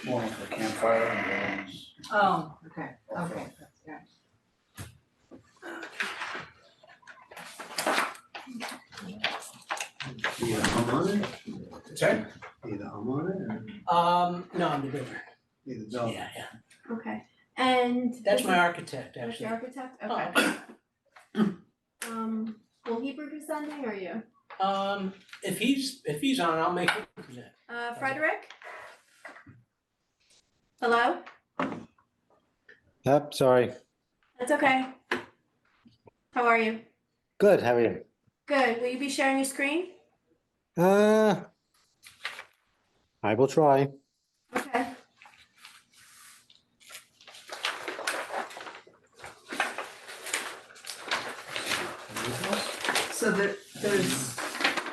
More for campfire and those. Oh, okay, okay, that's good. You the homeowner? Sorry? You the homeowner No, I'm the builder. or you the builder? Yeah. Okay, and. That's this my is- architect, That's your actually. architect, Oh, okay. Will he be presenting or you? If he's on, I'll make him present. Frederick? Hello? Yep, sorry. That's okay. How are you? Good, how are you? Good, will you be sharing your screen? I will try. Okay. So there's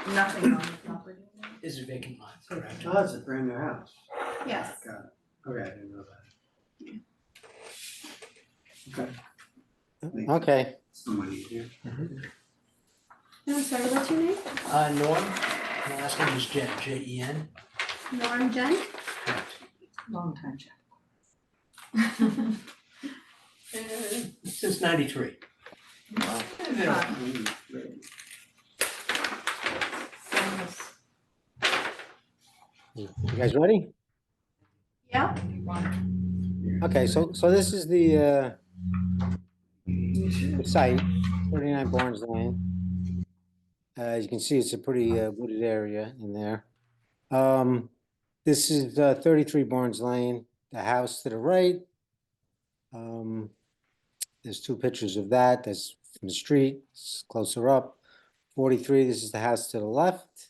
nothing on the property? Is a vacant lot, correct? Oh, it's a brand new house. Yes. Got it. Okay, I didn't know that. Okay. Okay. Somebody here. I'm sorry, what's your name? Norm, my last name is Jen, Jen. Norm Jen? Correct. Long time check. Since '93. You guys ready? Yeah. Okay, so this is the site, 39 Barnes Lane. As you can see, it's a pretty wooded area in there. This is 33 Barnes Lane, the house to the right. There's two pictures of that. That's from the street, it's closer up. 43, this is the house to the left.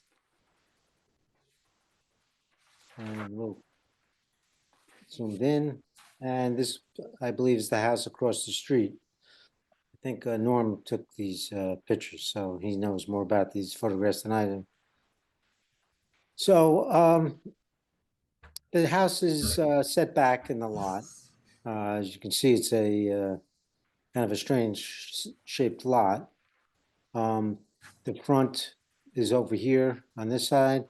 And we'll zoomed in. And this, I believe, is the house across the street. I think Norm took these pictures, so he knows more about these photographs than I do. So the house is set back in the lot. As you can see, it's a kind of a strange shaped lot. The front is over here on this side,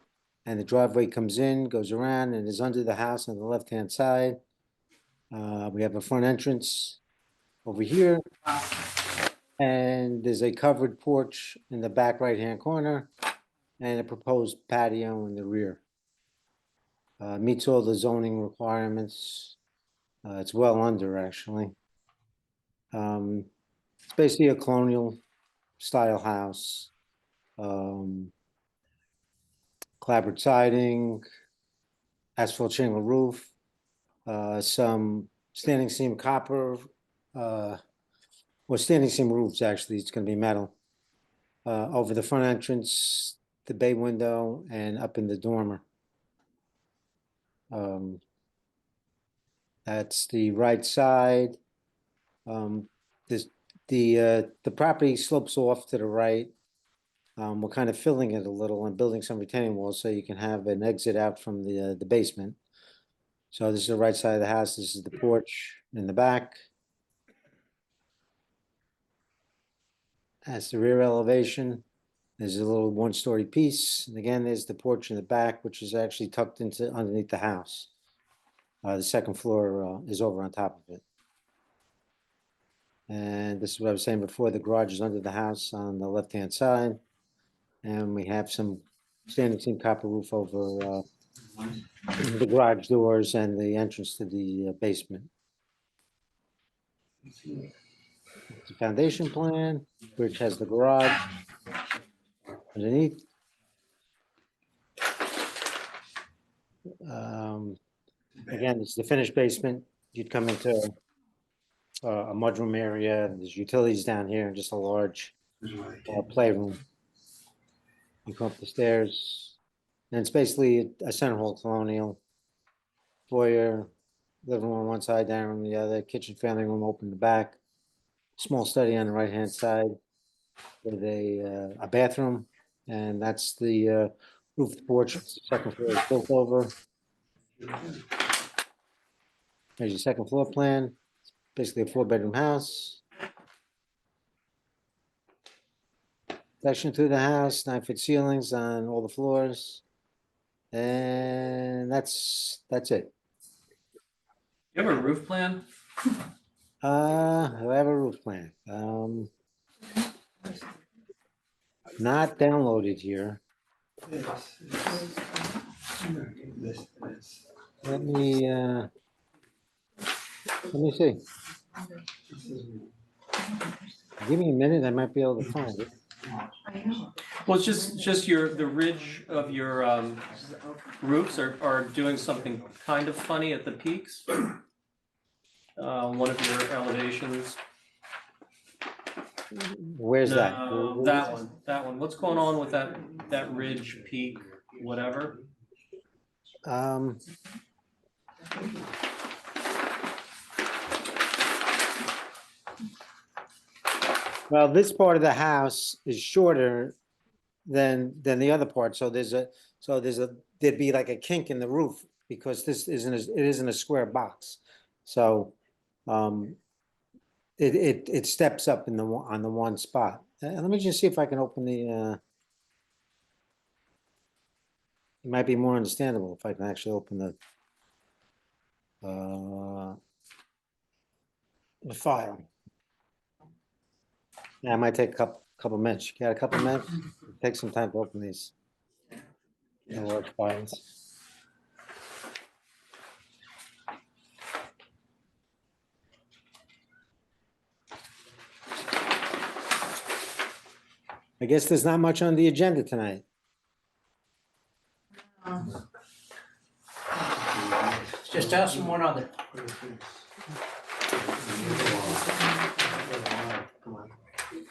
and the driveway comes in, goes around, and is under the house on the left-hand side. We have a front entrance over here, and there's a covered porch in the back right-hand corner, and a proposed patio in the rear. Meets all the zoning requirements. It's well under, actually. It's basically a colonial style house. Clapboard siding, asphalt shingle roof, some standing seam copper, well, standing seam roofs, actually, it's gonna be metal. Over the front entrance, the bay window, and up in the dormer. That's the right side. The property slopes off to the right. We're kind of filling it a little and building some retaining walls so you can have an exit out from the basement. So this is the right side of the house. This is the porch in the back. That's the rear elevation. There's a little one-story piece. And again, there's the porch in the back, which is actually tucked into underneath the house. The second floor is over on top of it. And this is what I was saying before, the garage is under the house on the left-hand side. And we have some standing seam copper roof over the garage doors and the entrance to the basement. The foundation plan, which has the garage underneath. Again, it's the finished basement. You'd come into a mudroom area. There's utilities down here and just a large playroom. You come up the stairs, and it's basically a center hall colonial. Foyer, living room on one side, dining room on the other, kitchen, family room open in the back. Small study on the right-hand side with a bathroom, and that's the roof porch. The second floor is built over. There's your second floor plan. It's basically a 4-bedroom house. Section through the house, 9-foot ceilings on all the floors. And that's it. You have a roof plan? I have a roof plan. Not downloaded here. This. Let me see. Give me a minute, I might be able to find it. Well, it's just the ridge of your roofs are doing something kind of funny at the peaks. One of your elevations. Where's that? No, that one. What's going on with that ridge, peak, whatever? Um, well, this part of the house is shorter than the other part, so there'd be like a kink in the roof because it isn't a square box. So, it steps up on the one spot. Let me just see if I can open it might be more understandable if I can actually open the file. Yeah, it might take a couple minutes. You got a couple minutes? Take some time to open these Word files. I guess there's not much on the agenda tonight. It's just us and one other.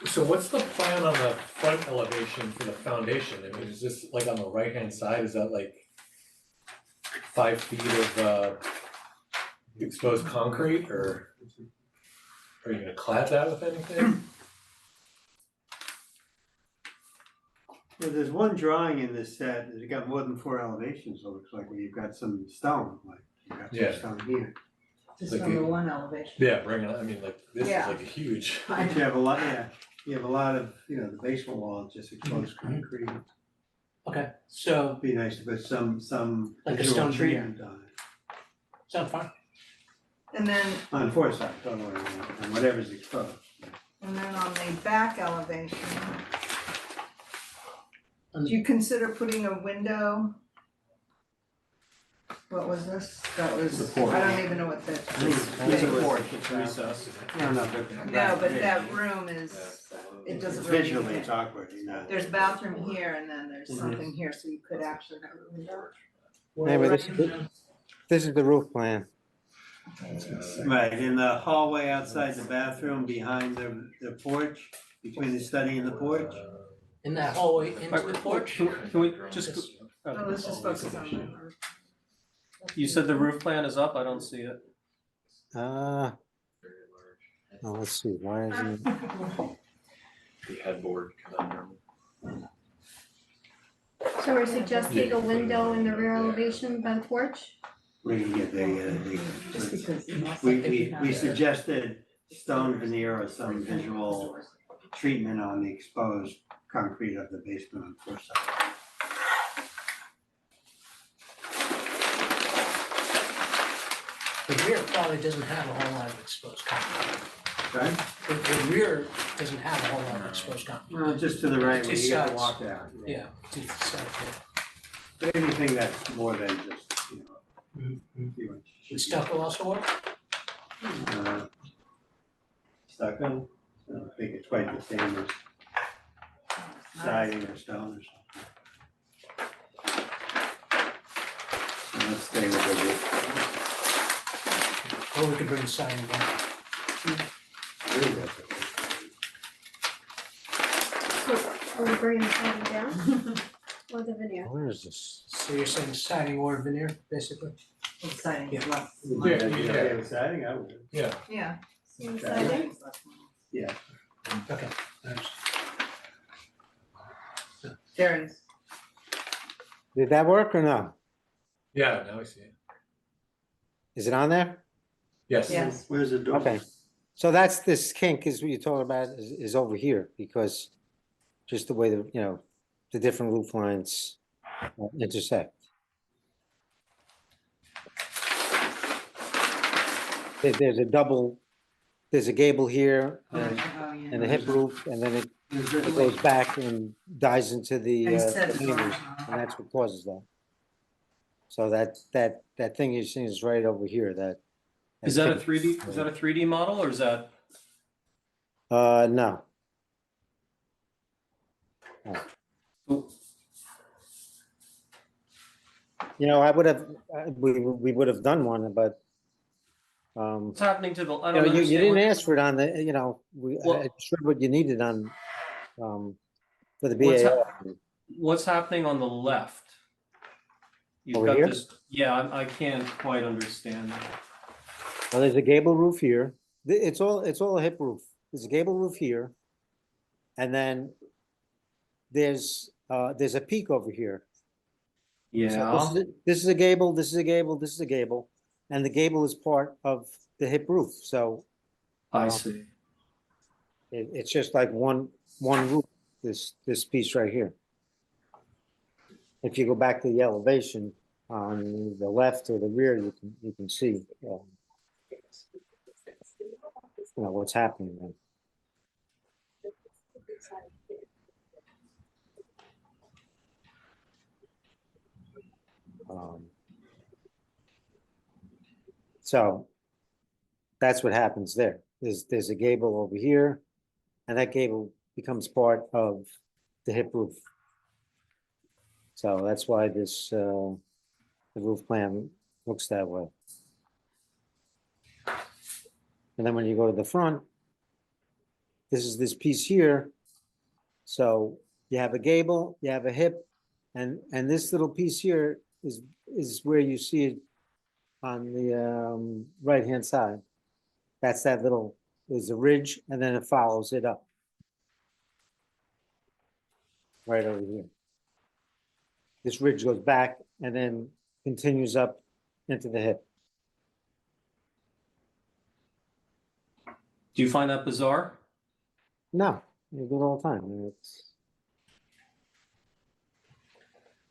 So what's the plan on the front elevation for the foundation? I mean, is this like on the right-hand side, is that like 5 feet of exposed concrete, or are you gonna clad that with anything? Well, there's one drawing in this set, that's got more than 4 elevations, it looks like, where you've got some stone, like, you've got Yeah. some stone here. Just Like on the a- one elevation. Yeah, bring it, I mean, like, this is Yeah. like a huge, But you have a lot, yeah, you have a lot of, the basement wall, is just exposed concrete. Okay, so, It'd be nice to put some Like a visual stone veneer. treatment on it. sound fine. And then, On 4 sides, don't worry, on whatever's exposed. on the back elevation. Do you consider putting a window? What was this? That was, The porch. I don't even know what that. It's a porch, It's recessed. No, No, but that room is, it doesn't really. Visually, it's awkward, There's bathroom here and then there's something here, so you could actually have a window. Anyway, this is the roof plan. Right, in the hallway outside the bathroom, behind the porch, between the study and the porch. In that hallway into the porch. Can we just, Oh, let's just focus on the roof. you said the roof plan is up, I don't see it. Oh, let's see, why isn't it? the headboard conundrum. So we're suggesting a window in the rear elevation by the porch? We can get Just because. we suggested stone veneer or some visual treatment on the exposed concrete of the basement on 4 sides. The rear probably doesn't have a whole lot of exposed concrete. Right? The rear doesn't have a whole lot of exposed concrete. Well, just to the right, where you get the Two walk sides. out. Yeah, to the side, yeah. But anything that's more than just, few Would inches. stucco also work? Stucco, I don't think it's quite the same as siding or stone or something. So let's stay with the roof. Or we could bring the siding down. Are we bringing the siding down? Or the veneer? Where is this? So you're saying siding or veneer, basically? Exciting, Yeah. less. Yeah, Okay with siding, I would. Yeah, Yeah. So the siding? Yeah. Okay. There it is. Did that work or no? yeah, now I see it. Is it on there? Yes. Yes. Where's the door? Okay, so that's this kink is what you're talking about is over here because just the way the different roof lines intersect. there's a double, there's a gable here Oh, and, yeah. and a hip roof, and then it Is this- goes back and dives into the And set it neighbors, on. and that's what causes that. So that thing you're seeing is right over here, that. Is that a 3D, is that a 3D model or is that? No, you know, I would have, we would have done one, but, What's happening to the, I you know, don't you understand. didn't what- ask for it on the, you know, Well- I showed what you needed on, for the What's BAO. What's happening on the left? You've Over got here? this, yeah, I can't quite understand. Well, there's a gable roof here. It's all a hip roof. There's a gable roof here. And then there's a peak over here. So Yeah, this is a gable, this is a gable, this is a gable, and the gable is part of the hip roof. So I see. it's just like one roof, this piece right here. If you go back to the elevation on the left or the rear, you can see, you know, what's happening then. So that's what happens there. There's a gable over here, and that gable becomes part of the hip roof. So that's why this the roof plan looks that way. And then when you go to the front, this is this piece here. So you have a gable, you have a hip, and this little piece here is where you see it on the right-hand side. That's that little, there's a ridge, and then it follows it up. Right over here. This ridge goes back and then continues up into the hip. Do you find that bizarre? No, you do it all the time. I mean,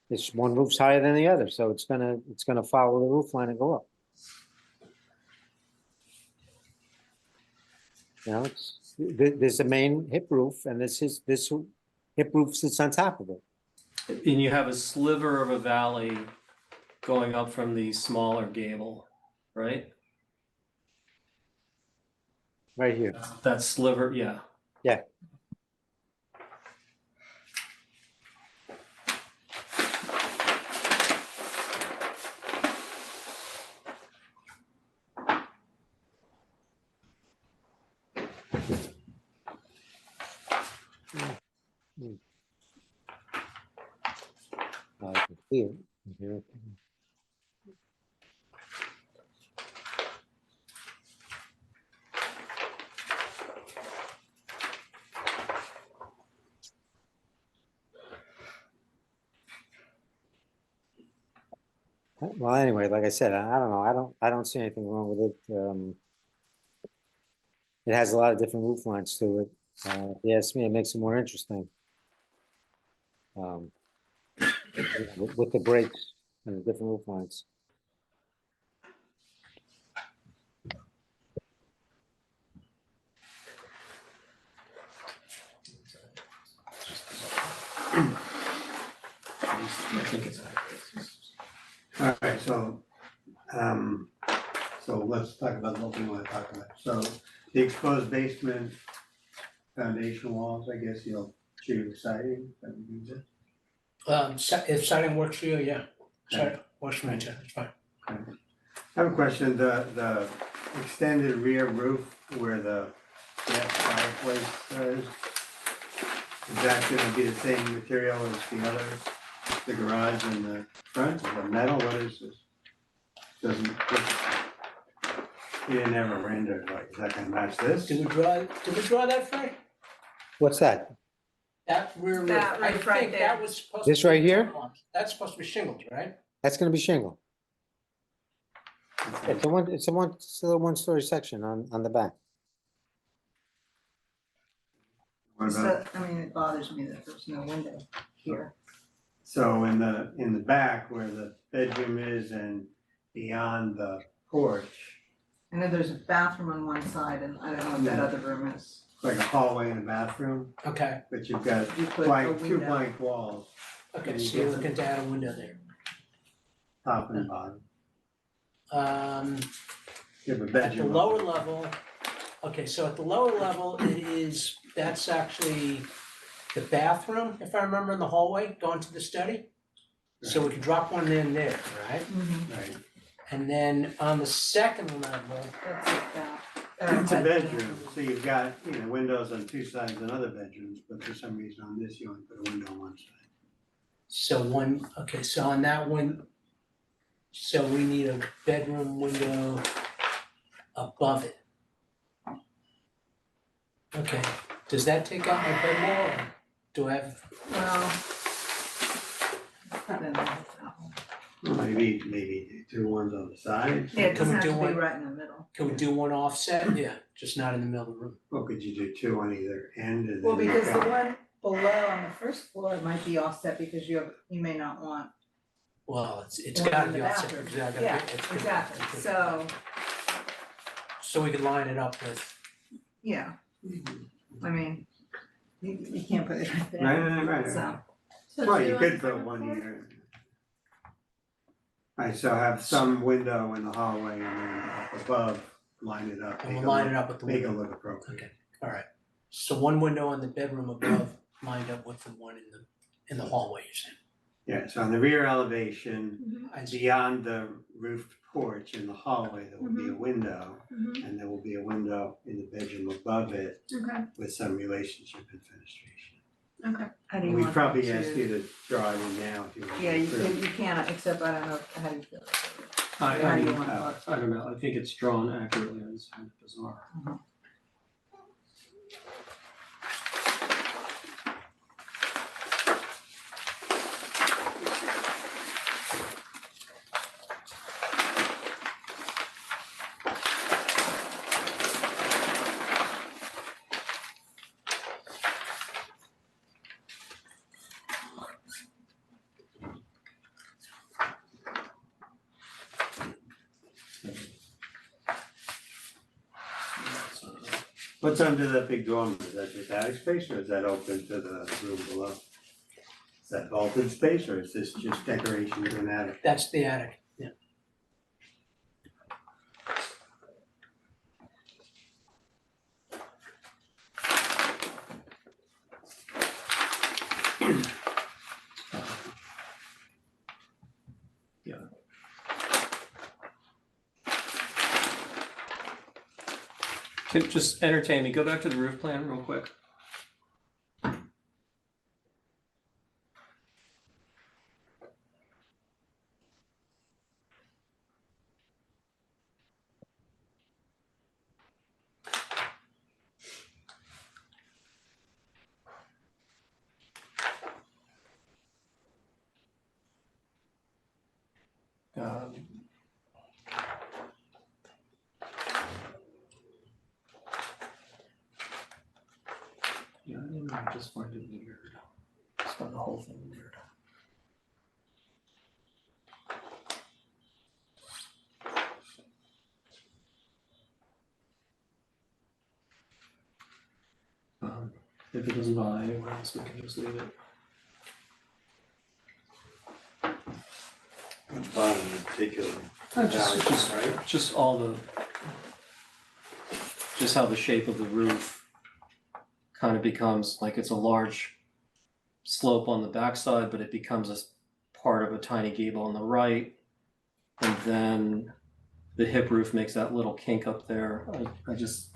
it's one roof's higher than the other, so it's gonna follow the roof line and go up. You know, there's a main hip roof, and this hip roof sits on top of it. And you have a sliver of a valley going up from the smaller gable, right? Right here. That sliver, yeah. Yeah. I can see it from here. Well, anyway, like I said, I don't know. I don't see anything wrong with it. It has a lot of different roof lines to it. If you ask me, it makes it more interesting. With the breaks and the different roof lines. I think it's. All right, so let's talk about what we want to talk about. So the exposed basement foundation walls, I guess you'll choose siding, that would be good. If siding works for you, yeah, siding works for me too, it's fine. I have a question, the extended rear roof where the gas fireplace is that gonna be the same material as the others? The garage and the front, the metal, what is this? Doesn't, you didn't have a render, like, is that gonna match this? Did we draw that, Frank? What's that? That rear roof, That I roof right think there. that was supposed to. This right be- here? That's supposed to be shingles, right? That's gonna be shingle. It's a one-story section on the back. What So, about, I mean, it bothers me that there's no window here. so in the back where the bedroom is and beyond the porch, I know there's a bathroom on one side and I don't know what that other room is. Like a hallway and a bathroom, Okay, but you've got You put a blank, two window. blank walls, okay, so you're looking to add a window there. top and bottom. You have a At the bedroom. lower level, okay, so at the lower level, that's actually the bathroom, if I remember, in the hallway, going to the study. So we could drop one in there, right? Right, And then on the second level, That's like that. it's a bedroom, so you've got, windows on two sides and other bedrooms, but for some reason on this, you only put a window on one side. so on that one, so we need a bedroom window above it. Okay, does that take out my bed wall, or do I have, Well. Then that's that one. Maybe two ones on the side. Yeah, it Can we doesn't have do to be one? right in the middle. can we do one offset? Yeah, just not in the middle of the room. Or could you do two on either end and then? Well, you've because the got- one below on the first floor might be offset because you may not want. Well, it's One gotta in be the offset, bathroom. because I gotta Yeah, get- it's good. exactly, so, So we could line it up with, yeah, I mean, you can't put it right there. Right. So, Well, two you on could the put second one floor? here. Alright, so have some window in the hallway and then up above, line it up. and we'll line it up with the Make it window. look appropriate. Okay, alright. So one window in the bedroom above lined up with the one in the hallway, you're saying? Yeah, so on the rear elevation, Mhm, I see. beyond the roofed porch in the hallway, there will be a window. mhm, And there will be a window in the bedroom above it okay, with some relationship and fenestration. okay. how do you We want probably that ask to- you to draw it in now if you want. Yeah, you can't, except I don't know, how do you feel? How do you want it look? I don't know, I think it's drawn accurately, it's kind of bizarre. What's under that big dormer? Is that just attic space or is that open to the room below? Is that vaulted space or is this just decoration to an attic? That's the attic, yeah. Can just entertain me, go back to the roof plan real quick. Yeah, I just find it weird. Just find the whole thing weird. If it doesn't bother anyone else, we can just leave it. Bottom in particular. Just all the, just how the shape of the roof kind of becomes like it's a large slope on the backside, but it becomes a part of a tiny gable on the right. And then the hip roof makes that little kink up there. I just,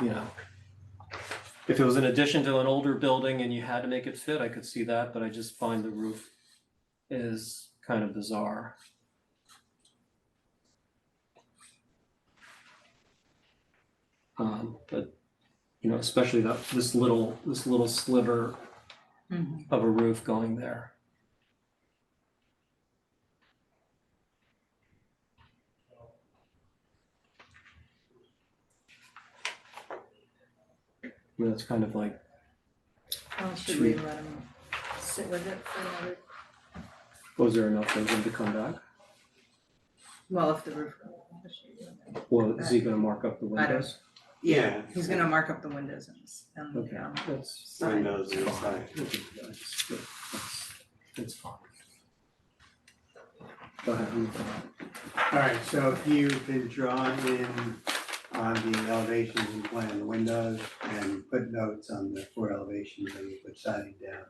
if it was an addition to an older building and you had to make it fit, I could see that, but I just find the roof is kind of bizarre. But especially this little sliver of a roof going there. It's kind of like, Should we let them sit with it for another? was there enough for them to come back? Well, if the roof. Well, is he gonna mark up the I don't- windows? Yeah, he's gonna mark up the windows and Okay, that's sign. Windows inside. It's fine. Go ahead. Alright, so if you can draw in on the elevations and plan the windows and put notes on the floor elevations and you put siding down.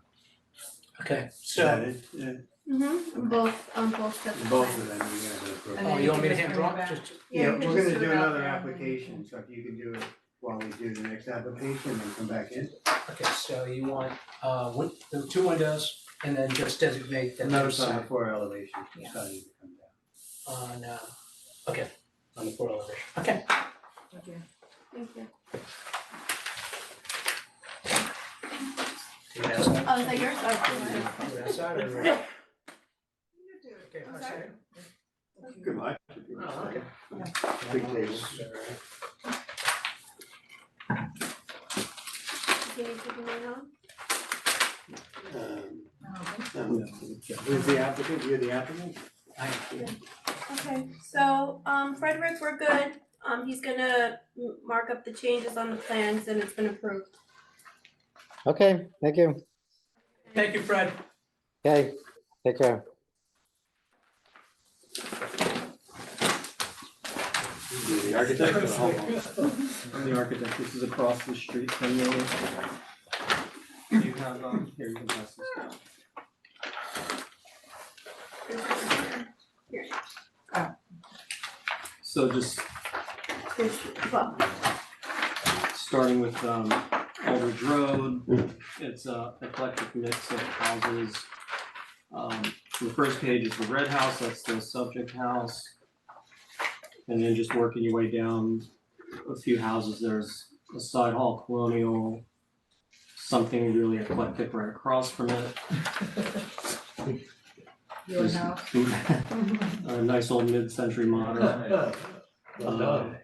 Okay, Is that so, it? Yeah, Mm-hmm, on both sets of both plans. of them, you're gonna approve. And oh, then you want me to can hand just draw? bring it back. Just, Yeah, Yeah, you can we're just gonna put do it out another there. application, so if you can do it while we do the next application and come back in. okay, so you want, the 2 windows and then just designate the Another other side side floor elevation for Yeah. siding to come down. on, okay, on the floor elevation, okay. Thank you. Thank you. Do you have that? Oh, is that yours? Oh, Do you have that side or- Okay, I'm I sorry. see. Good luck. Oh, okay. Big table. Do you need to do mine on? Who's the applicant? You're the applicant? Okay, so, Frederick, we're good. He's gonna mark up the changes on the plans and it's been approved. Okay, thank you. Thank you, Fred. Okay, take care. You're the architect or the homeowner? I'm the architect, this is across the street from you. You have, here, you can pass this down. Here, So just here's, well, starting with Aldridge Road, it's a eclectic mix of houses. The first page is the red house, that's the subject house. And then just working your way down a few houses, there's a side hall colonial, something really eclectic right across from it. Your house. A nice old mid-century modern. Well done.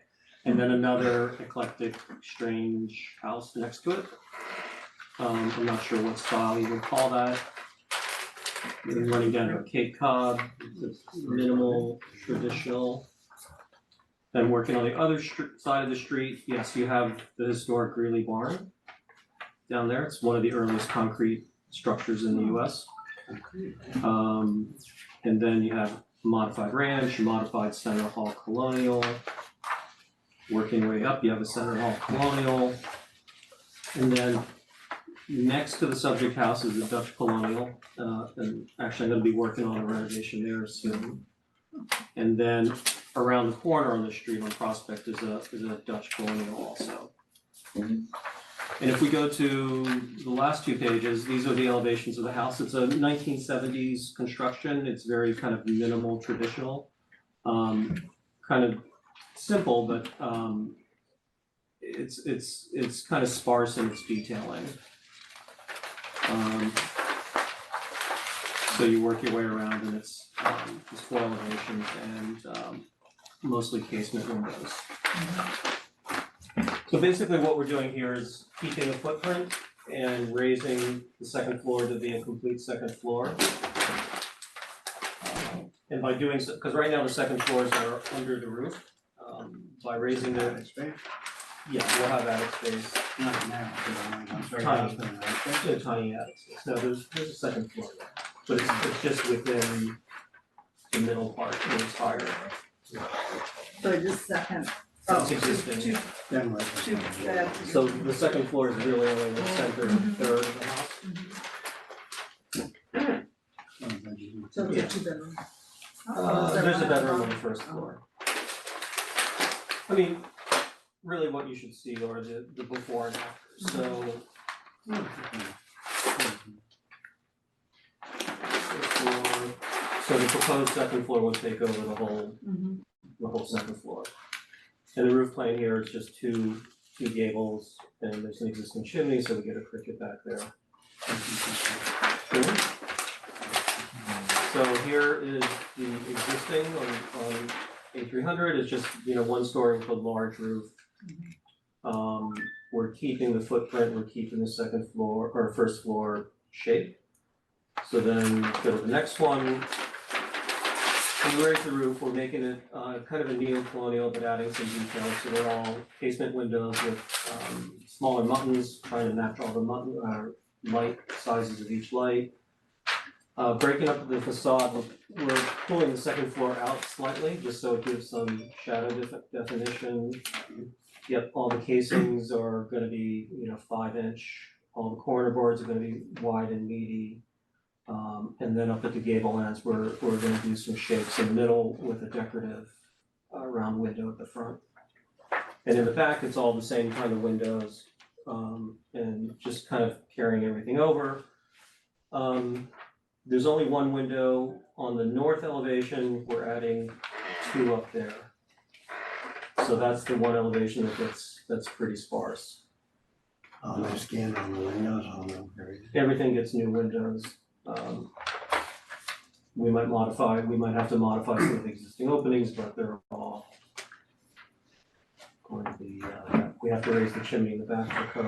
And then another eclectic, strange house next to it. I'm not sure what style you would call that. Then running down to Cape Cod, it's minimal, traditional. Then working on the other side of the street, yes, you have the historic Greeley Barn down there. It's one of the earliest concrete structures in the US. And then you have modified ranch, modified center hall colonial. Working your way up, you have a center hall colonial. And then next to the subject house is the Dutch colonial. And actually I'm gonna be working on a renovation there soon. And then around the corner on the street on Prospect is a Dutch colonial also. And if we go to the last 2 pages, these are the elevations of the house. It's a 1970s construction. It's very kind of minimal, traditional. Kind of simple, but it's kind of sparse in its detailing. So you work your way around and it's 4 elevations and mostly casement windows. So basically what we're doing here is keeping the footprint and raising the second floor to be a complete second floor. And by doing so, because right now the second floors are under the roof, by raising the, yeah, we'll have attic space. Not now, but I'm sorry. Tiny. A tiny attic space. No, there's a second floor there, but it's just within the middle part, where it's higher. So just second. It's existing. Two beds. So the second floor is really only the center third of the house. So it's a 2-bedroom. There's a bedroom on the first floor. I mean, really what you should see are the before and after, so. So the proposed second floor will take over the whole second floor. And the roof plane here is just two gables, and there's an existing chimney, so we get a cricket back there. So here is the existing on A300, it's just, one story with a large roof. We're keeping the footprint, we're keeping the second floor, or first floor shape. So then go to the next one. So we raised the roof, we're making it kind of a neo-colonial, but adding some details, so they're all casement windows with smaller muttons, trying to match all the light sizes of each light. Breaking up the facade, we're pulling the second floor out slightly, just so it gives some shadow definition. Yep, all the casings are gonna be, 5-inch, all the corner boards are gonna be wide and meaty. And then up at the gable ends, we're gonna do some shapes in the middle with a decorative round window at the front. And in the back, it's all the same kind of windows, and just kind of carrying everything over. There's only one window on the north elevation, we're adding 2 up there. So that's the one elevation that's pretty sparse. No skin on the windows, Everything gets new windows. We might have to modify some of the existing openings, but they're all going to be, we have to raise the chimney in the back for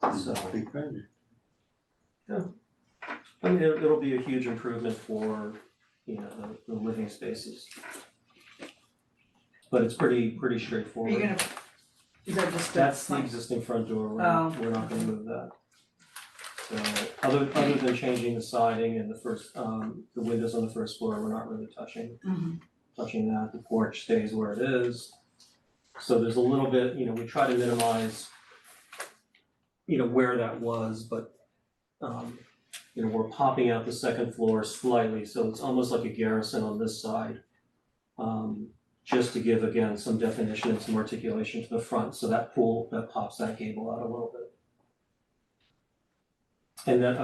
code. So, Big project. I mean, it'll be a huge improvement for, the living spaces. But it's pretty Are straightforward. you gonna, is that just? That's the existing front door, Oh. we're not gonna move that. So, other than changing the siding and the windows on the first floor, we're not really touching that, the porch stays where it is. So there's a little bit, we try to minimize, where that was, but, we're popping out the second floor slightly, so it's almost like a garrison on this side. Just to give, again, some definition and some articulation to the front, so that pops that gable out a little bit. And then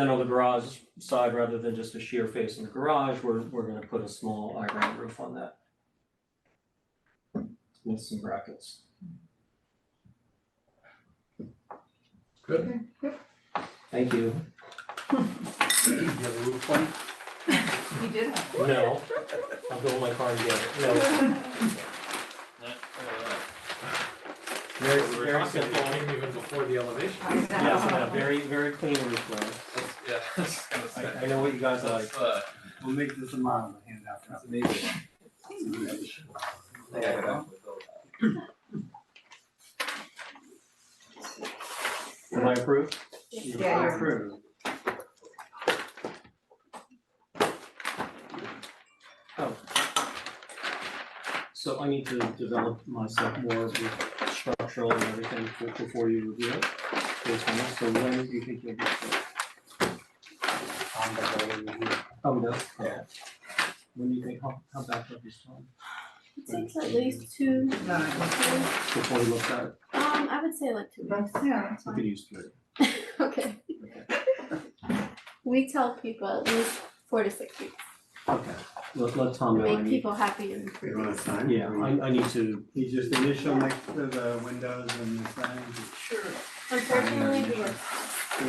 on the garage side, rather than just a sheer face in the garage, we're gonna put a small I-ground roof on that. With some brackets. Good. Thank you. You have a roof plan? You did have. No, I'll go in my car and get it. No. Very, We were very talking, simple. it came even before the elevation. Yeah, very, very clean roof line. Yeah, I was gonna say. I know what you guys like. That's, We'll make this a model to hand out. that's amazing. I think I could actually build that. Am I approved? Yeah, you're approved. Oh. So I need to develop myself more with structural and everything before you review it. Based on this. So when do you think you'll be no. Yeah. When do you think, how back up is Tom It takes at least 2 No, before he looks at it? I would say like 2 weeks. yeah, that's We fine. could use 3. Okay. We tell people at least 4 to 6 weeks. Okay, let Tom know I Make need, people happy and You want free. to sign? yeah, I need to, You just initial next to the windows and the signs. Sure. Unfortunately, we were.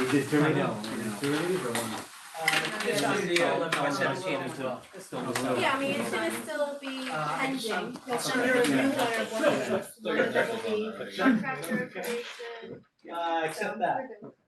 We did 2 I of know, them. I know. 2 of these or 1? It's on the I'll- 11/17 I'll- as well. Yeah, I mean, it's gonna still be pending, there's some- gonna be a new letter of what it is, one of them will be contractor information. Except that. So, we're good.